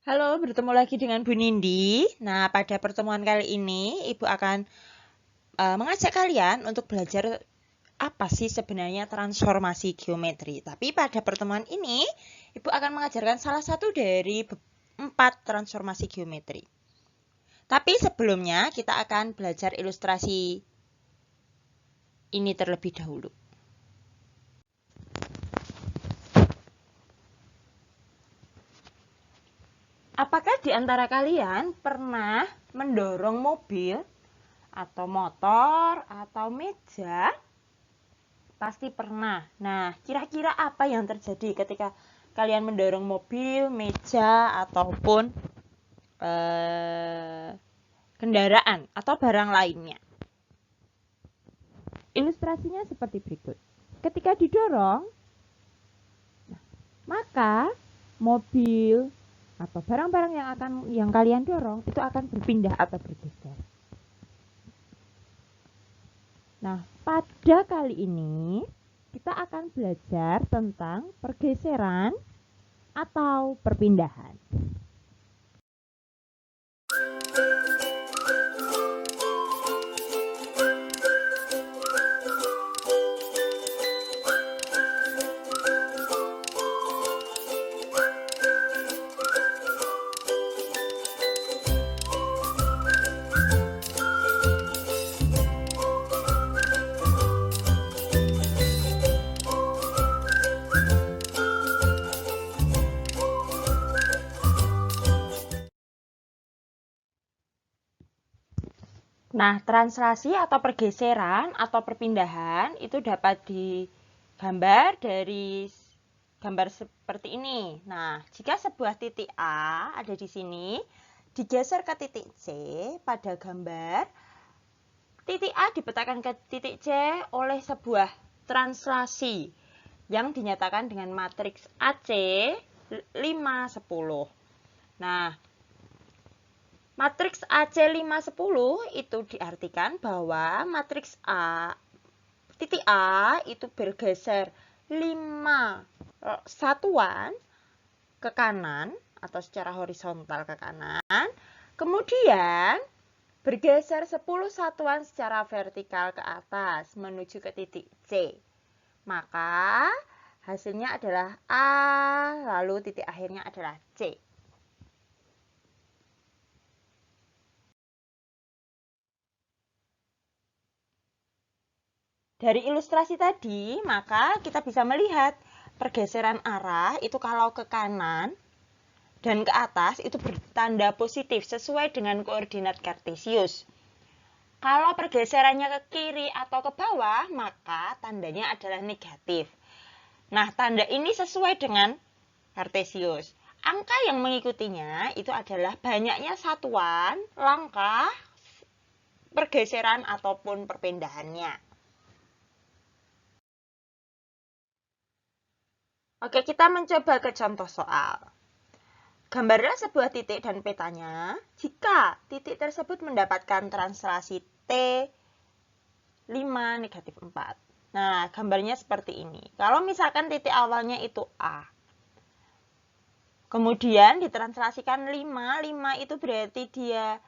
Halo, bertemu lagi dengan Bu Nindi. Nah, pada pertemuan kali ini, Ibu akan mengajak kalian untuk belajar apa sih sebenarnya transformasi geometri. Tapi pada pertemuan ini, Ibu akan mengajarkan salah satu dari 4 transformasi geometri. Tapi sebelumnya, kita akan belajar ilustrasi ini terlebih dahulu. Apakah di antara kalian pernah mendorong mobil atau motor atau meja? Pasti pernah. Nah, kira-kira apa yang terjadi ketika kalian mendorong mobil, meja, ataupun kendaraan atau barang lainnya? Ilustrasinya seperti berikut. Ketika didorong, maka mobil atau barang-barang yang kalian dorong itu akan berpindah atau bergeser. Nah, pada kali ini kita akan belajar tentang pergeseran atau perpindahan. Nah, translasi atau pergeseran atau perpindahan itu dapat digambar dari gambar seperti ini. Nah, jika sebuah titik A ada di sini, digeser ke titik C pada gambar, titik A dipetakan ke titik C oleh sebuah translasi yang dinyatakan dengan matriks AC 5, 10. Nah, matriks AC 5, 10 itu diartikan bahwa matriks A, titik A itu bergeser 5 satuan ke kanan atau secara horizontal ke kanan, kemudian bergeser 10 satuan secara vertikal ke atas menuju ke titik C. Maka hasilnya adalah A, lalu titik akhirnya adalah C. Dari ilustrasi tadi, maka kita bisa melihat pergeseran arah itu kalau ke kanan dan ke atas itu bertanda positif sesuai dengan koordinat kartesius. Kalau pergeserannya ke kiri atau ke bawah, maka tandanya adalah negatif. Nah, tanda ini sesuai dengan kartesius. Angka yang mengikutinya itu adalah banyaknya satuan, langkah, pergeseran ataupun perpindahannya. Oke, kita mencoba ke contoh soal. Gambarlah sebuah titik dan petanya. Jika titik tersebut mendapatkan translasi T 5, negatif 4. Nah, gambarnya seperti ini. Kalau misalkan titik awalnya itu A. Kemudian ditranslasikan 5. 5 itu berarti dia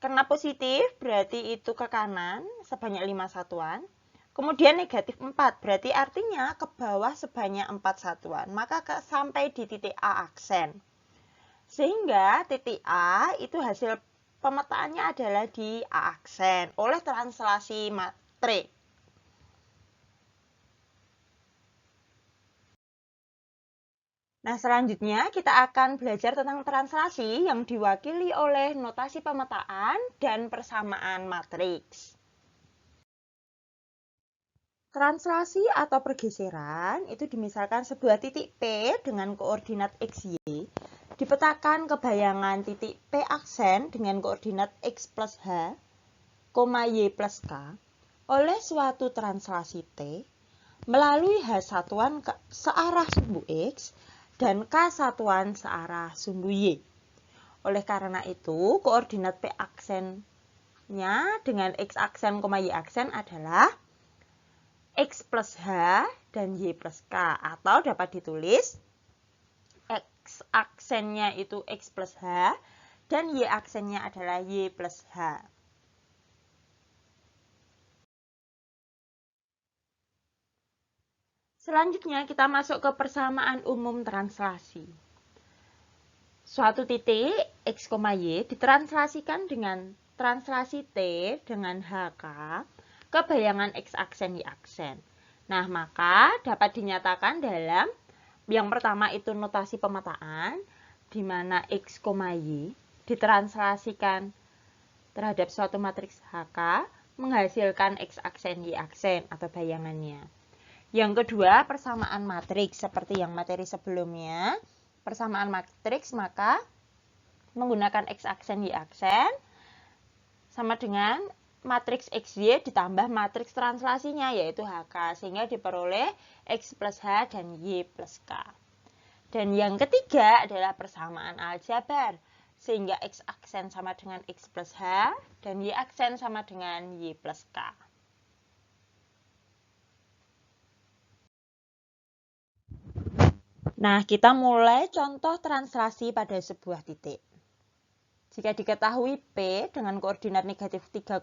kena positif, berarti itu ke kanan sebanyak 5 satuan. Kemudian negatif 4, berarti artinya ke bawah sebanyak 4 satuan. Maka sampai di titik A aksen. Sehingga titik A itu hasil pemetaannya adalah di A aksen oleh translasi matrik. Nah, selanjutnya kita akan belajar tentang translasi yang diwakili oleh notasi pemetaan dan persamaan matriks. Translasi atau pergeseran itu dimisalkan sebuah titik P dengan koordinat XY dipetakan ke bayangan titik P aksen dengan koordinat X plus H, Y plus K oleh suatu translasi T melalui H satuan searah sumbu X dan K satuan searah sumbu Y. Oleh karena itu, koordinat P aksennya dengan X aksen, Y aksen adalah X plus H dan Y plus K, atau dapat ditulis X aksennya itu X plus H, dan Y aksennya adalah Y plus H. Selanjutnya kita masuk ke persamaan umum translasi. Suatu titik X, Y ditranslasikan dengan translasi T dengan HK ke bayangan X aksen Y aksen. Nah, maka dapat dinyatakan dalam yang pertama itu notasi pemetaan, di mana X, Y ditranslasikan terhadap suatu matriks HK menghasilkan X aksen Y aksen atau bayangannya. Yang kedua, persamaan matriks seperti yang materi sebelumnya. Persamaan matriks maka menggunakan X aksen Y aksen sama dengan matriks XY ditambah matriks translasinya yaitu HK, sehingga diperoleh X plus H dan Y plus K. Dan yang ketiga adalah persamaan aljabar, sehingga X aksen sama dengan X plus H dan Y aksen sama dengan Y plus K. Nah, kita mulai contoh translasi pada sebuah titik. Jika diketahui P dengan koordinat negatif 3,7,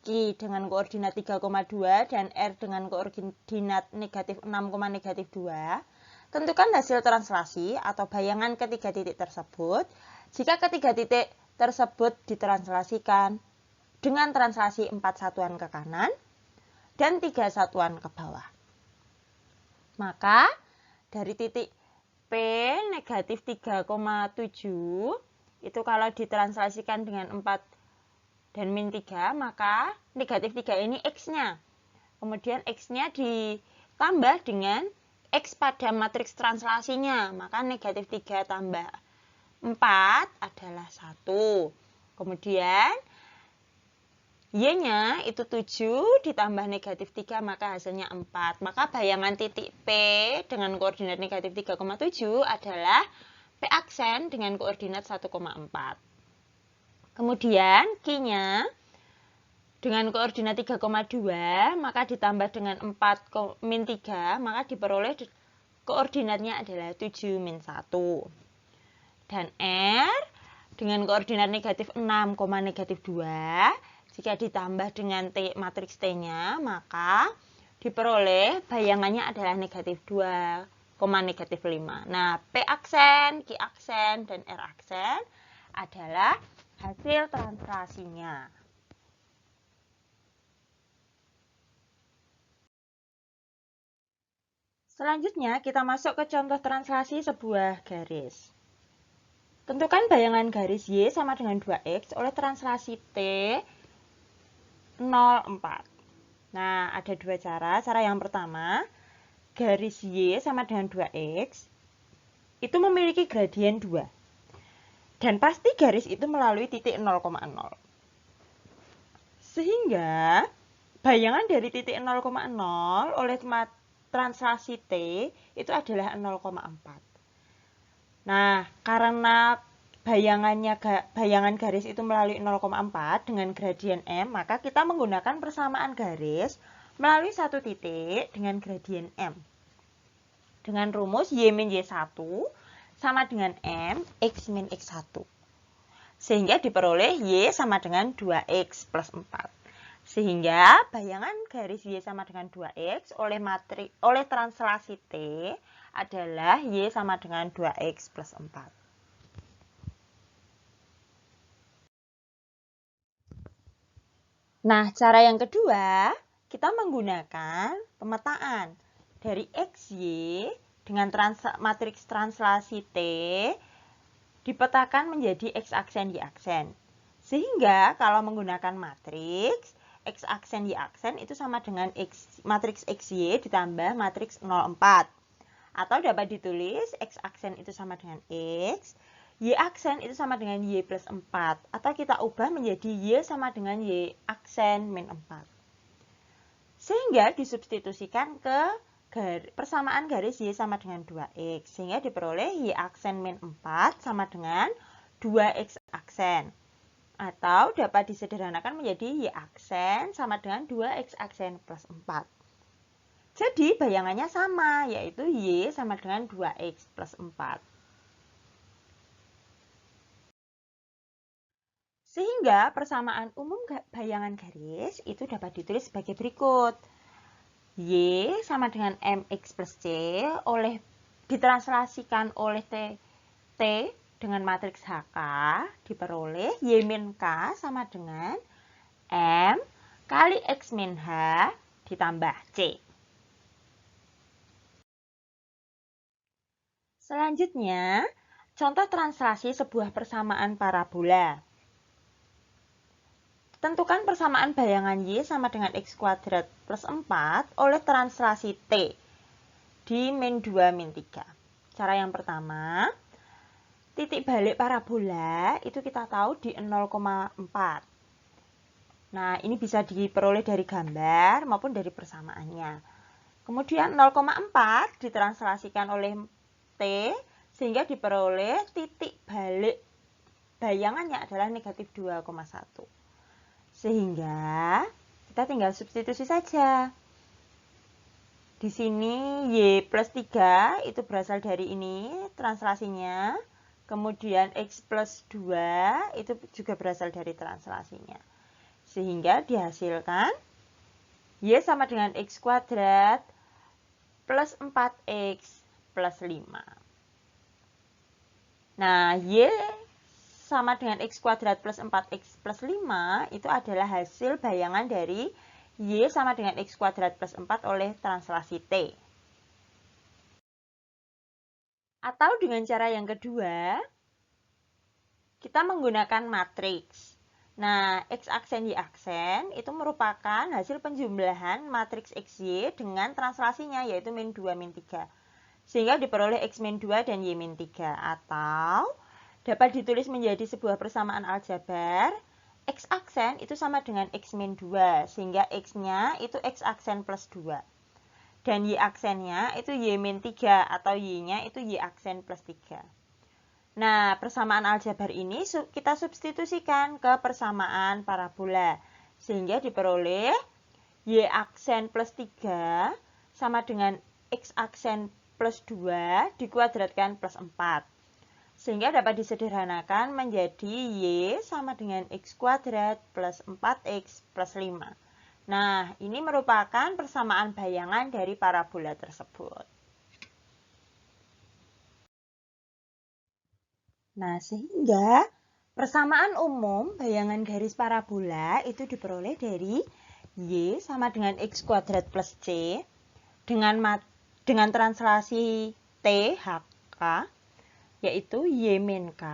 Q dengan koordinat 3,2, dan R dengan koordinat negatif 6, negatif 2, tentukan hasil translasi atau bayangan ketiga titik tersebut jika ketiga titik tersebut ditranslasikan dengan translasi 4 satuan ke kanan dan 3 satuan ke bawah. Maka dari titik P negatif 3,7 itu kalau ditranslasikan dengan 4 dan min 3, maka negatif 3 ini X-nya. Kemudian X-nya ditambah dengan X pada matriks translasinya, maka negatif 3 tambah 4 adalah 1. Kemudian Y-nya itu 7 ditambah negatif 3, maka hasilnya 4. Maka bayangan titik P dengan koordinat negatif 3,7 adalah P aksen dengan koordinat 1,4. Kemudian Q-nya dengan koordinat 3,2, maka ditambah dengan 4 min 3, maka diperoleh koordinatnya adalah 7 min 1. Dan R dengan koordinat negatif 6, negatif 2, jika ditambah dengan T, matriks T-nya, maka diperoleh bayangannya adalah negatif 2, negatif 5. Nah, P aksen, Q aksen, dan R aksen adalah hasil translasinya. Selanjutnya, kita masuk ke contoh translasi sebuah garis. Tentukan bayangan garis Y sama dengan 2X oleh translasi T 0,4. Nah, ada dua cara. Cara yang pertama, garis Y sama dengan 2X itu memiliki gradien 2. Dan pasti garis itu melalui titik 0,0. Sehingga bayangan dari titik 0,0 oleh translasi T itu adalah 0,4. Nah, karena bayangan garis itu melalui 0,4 dengan gradien M, maka kita menggunakan persamaan garis melalui satu titik dengan gradien M. Dengan rumus Y min Y1 sama dengan M X min X1. Sehingga diperoleh Y sama dengan 2X plus 4. Sehingga bayangan garis Y sama dengan 2X oleh translasi T adalah Y sama dengan 2X plus 4. Nah, cara yang kedua, kita menggunakan pemetaan dari XY dengan matriks translasi T dipetakan menjadi X aksen Y aksen. Sehingga kalau menggunakan matriks X aksen Y aksen itu sama dengan matriks XY ditambah matriks 0,4. Atau dapat ditulis X aksen itu sama dengan X, Y aksen itu sama dengan Y plus 4. Atau kita ubah menjadi Y sama dengan Y aksen min 4. Sehingga disubstitusikan ke persamaan garis Y sama dengan 2X. Sehingga diperoleh Y aksen min 4 sama dengan 2X aksen. Atau dapat disederhanakan menjadi Y aksen sama dengan 2X aksen plus 4. Jadi bayangannya sama, yaitu Y sama dengan 2X plus 4. Sehingga persamaan umum bayangan garis itu dapat ditulis sebagai berikut. Y sama dengan MX plus C ditranslasikan oleh T dengan matriks HK diperoleh Y min K sama dengan M kali X min H ditambah C. Selanjutnya, contoh translasi sebuah persamaan parabola. Tentukan persamaan bayangan Y sama dengan X kuadrat plus 4 oleh translasi T di min 2 min 3. Cara yang pertama, titik balik parabola itu kita tahu di 0,4. Nah, ini bisa diperoleh dari gambar maupun dari persamaannya. Kemudian 0,4 ditranslasikan oleh T sehingga diperoleh titik balik bayangannya adalah negatif 2,1. Sehingga kita tinggal substitusi saja. Di sini Y plus 3 itu berasal dari ini translasinya. Kemudian X plus 2 itu juga berasal dari translasinya. Sehingga dihasilkan Y sama dengan X kuadrat plus 4X plus 5. Nah, Y sama dengan X kuadrat plus 4X plus 5 itu adalah hasil bayangan dari Y sama dengan X kuadrat plus 4 oleh translasi T. Atau dengan cara yang kedua, kita menggunakan matriks. Nah, X aksen Y aksen itu merupakan hasil penjumlahan matriks XY dengan translasinya yaitu min 2 min 3. Sehingga diperoleh X min 2 dan Y min 3. Atau dapat ditulis menjadi sebuah persamaan aljabar. X aksen itu sama dengan X min 2. Sehingga X-nya itu X aksen plus 2. Dan Y aksennya itu Y min 3 atau Y-nya itu Y aksen plus 3. Nah, persamaan aljabar ini kita substitusikan ke persamaan parabola. Sehingga diperoleh Y aksen plus 3 sama dengan X aksen plus 2 dikuadratkan plus 4. Sehingga dapat disederhanakan menjadi Y sama dengan X kuadrat plus 4X plus 5. Nah, ini merupakan persamaan bayangan dari parabola tersebut. Nah, sehingga persamaan umum bayangan garis parabola itu diperoleh dari Y sama dengan X kuadrat plus C dengan translasi T HK, yaitu Y min K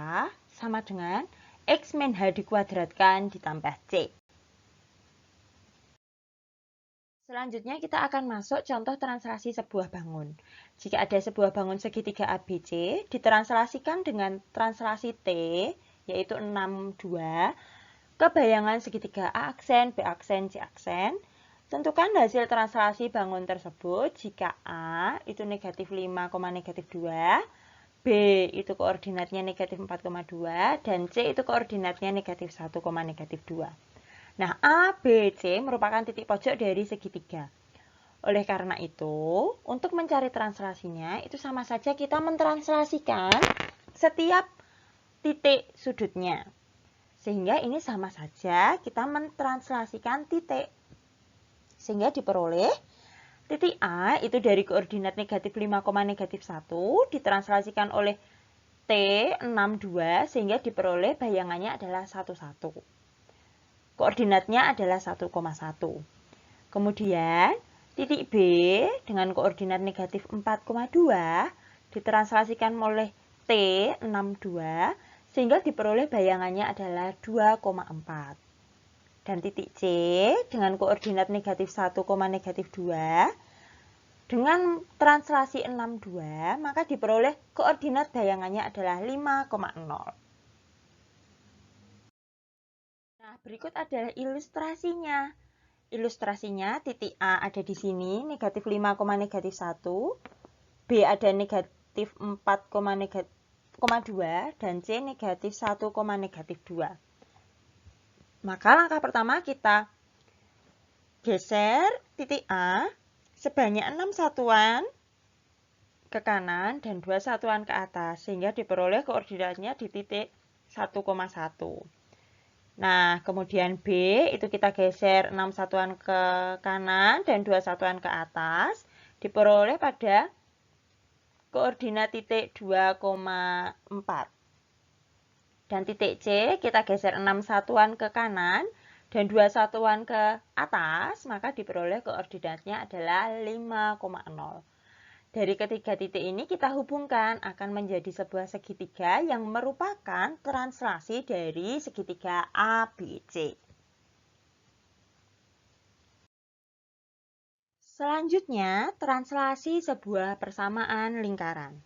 sama dengan X min H dikuadratkan ditambah C. Selanjutnya kita akan masuk contoh translasi sebuah bangun. Jika ada sebuah bangun segitiga ABC, ditranslasikan dengan translasi T, yaitu 62, ke bayangan segitiga A aksen, B aksen, C aksen. Tentukan hasil translasi bangun tersebut jika A itu negatif 5, negatif 2, B itu koordinatnya negatif 4,2, dan C itu koordinatnya negatif 1, negatif 2. Nah, A, B, C merupakan titik pojok dari segitiga. Oleh karena itu, untuk mencari translasinya, itu sama saja kita mentranslasikan setiap titik sudutnya. Sehingga ini sama saja kita mentranslasikan titik. Sehingga diperoleh titik A itu dari koordinat negatif 5, negatif 1 ditranslasikan oleh T 62 sehingga diperoleh bayangannya adalah 11. Koordinatnya adalah 1,1. Kemudian titik B dengan koordinat negatif 4,2 ditranslasikan oleh T 62 sehingga diperoleh bayangannya adalah 2,4. Dan titik C dengan koordinat negatif 1, negatif 2 dengan translasi 62 maka diperoleh koordinat bayangannya adalah 5,0. Nah, berikut adalah ilustrasinya. Ilustrasinya titik A ada di sini negatif 5, negatif 1, B ada negatif 4, negatif 2 dan C negatif 1, negatif 2. Maka langkah pertama kita geser titik A sebanyak 6 satuan ke kanan dan 2 satuan ke atas sehingga diperoleh koordinatnya di titik 1,1. Nah, kemudian B itu kita geser 6 satuan ke kanan dan 2 satuan ke atas. Diperoleh pada koordinat titik 2,4. Dan titik C kita geser 6 satuan ke kanan dan 2 satuan ke atas, maka diperoleh koordinatnya adalah 5,0. Dari ketiga titik ini kita hubungkan akan menjadi sebuah segitiga yang merupakan translasi dari segitiga ABC. Selanjutnya, translasi sebuah persamaan lingkaran.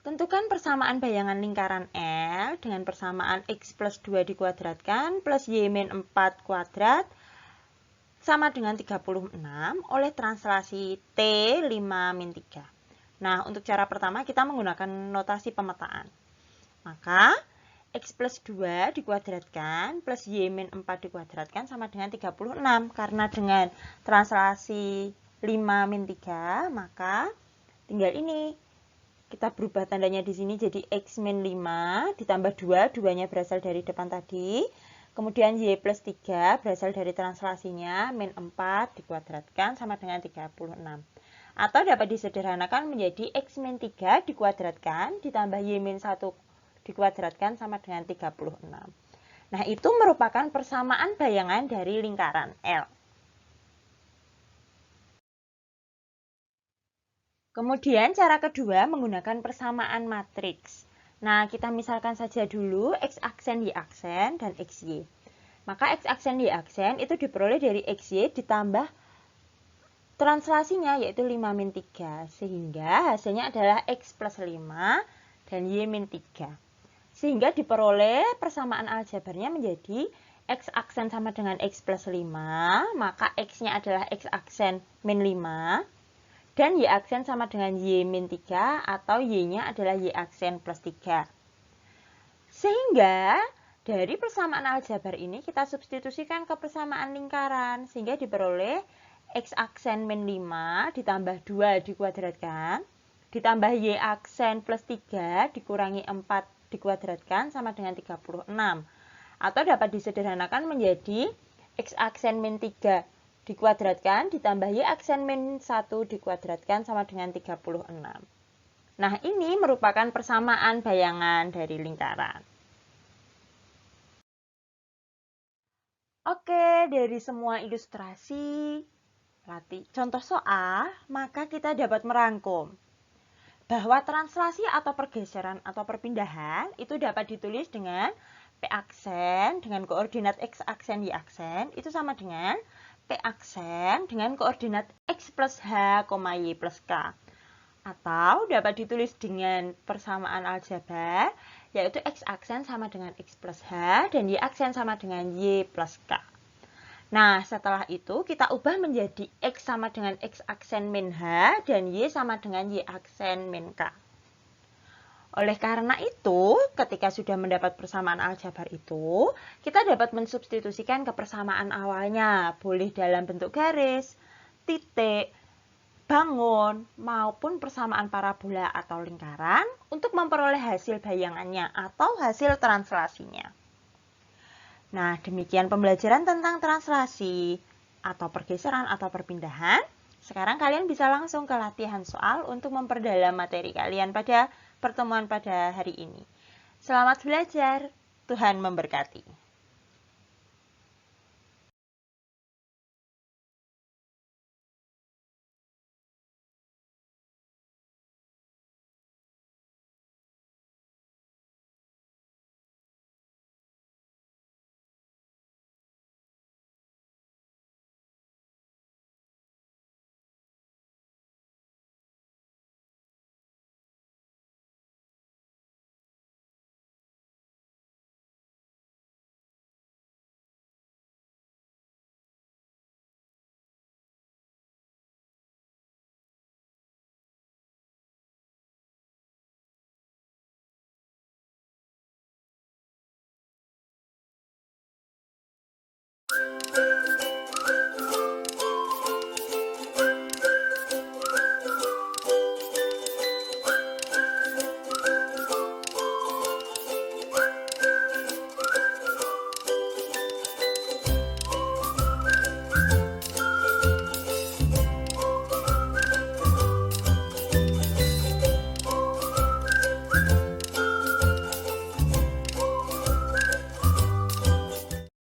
Tentukan persamaan bayangan lingkaran L dengan persamaan X plus 2 dikuadratkan plus Y min 4 kuadrat sama dengan 36 oleh translasi T 5 min 3. Nah, untuk cara pertama kita menggunakan notasi pemetaan. Maka, X plus 2 dikuadratkan plus Y min 4 dikuadratkan sama dengan 36. Karena dengan translasi 5 min 3, maka tinggal ini. Kita berubah tandanya di sini jadi X min 5 ditambah 2, 2-nya berasal dari depan tadi. Kemudian Y plus 3 berasal dari translasinya, min 4 dikuadratkan sama dengan 36. Atau dapat disederhanakan menjadi X min 3 dikuadratkan ditambah Y min 1 dikuadratkan sama dengan 36. Nah, itu merupakan persamaan bayangan dari lingkaran L. Kemudian cara kedua menggunakan persamaan matriks. Nah, kita misalkan saja dulu X aksen, Y aksen, dan XY. Maka X aksen, Y aksen itu diperoleh dari XY ditambah translasinya yaitu 5 min 3. Sehingga hasilnya adalah X plus 5 dan Y min 3. Sehingga diperoleh persamaan aljabarnya menjadi X aksen sama dengan X plus 5. Maka X-nya adalah X aksen min 5. Dan Y aksen sama dengan Y min 3 atau Y-nya adalah Y aksen plus 3. Sehingga dari persamaan aljabar ini kita substitusikan ke persamaan lingkaran. Sehingga diperoleh X aksen min 5 ditambah 2 dikuadratkan. Ditambah Y aksen plus 3 dikurangi 4 dikuadratkan sama dengan 36. Atau dapat disederhanakan menjadi X aksen min 3 dikuadratkan ditambah Y aksen min 1 dikuadratkan sama dengan 36. Nah, ini merupakan persamaan bayangan dari lingkaran. Oke, dari semua ilustrasi contoh soal, maka kita dapat merangkum bahwa translasi atau pergeseran atau perpindahan itu dapat ditulis dengan P aksen dengan koordinat X aksen Y aksen itu sama dengan P aksen dengan koordinat X plus H, Y plus K. Atau dapat ditulis dengan persamaan aljabar, yaitu X aksen sama dengan X plus H, dan Y aksen sama dengan Y plus K. Nah, setelah itu kita ubah menjadi X sama dengan X aksen min H, dan Y sama dengan Y aksen min K. Oleh karena itu, ketika sudah mendapat persamaan aljabar itu, kita dapat mensubstitusikan ke persamaan awalnya, boleh dalam bentuk garis, titik, bangun, maupun persamaan parabola atau lingkaran untuk memperoleh hasil bayangannya atau hasil translasinya. Nah, demikian pembelajaran tentang translasi atau pergeseran atau perpindahan. Sekarang kalian bisa langsung ke latihan soal untuk memperdalam materi kalian pada pertemuan pada hari ini. Selamat belajar, Tuhan memberkati.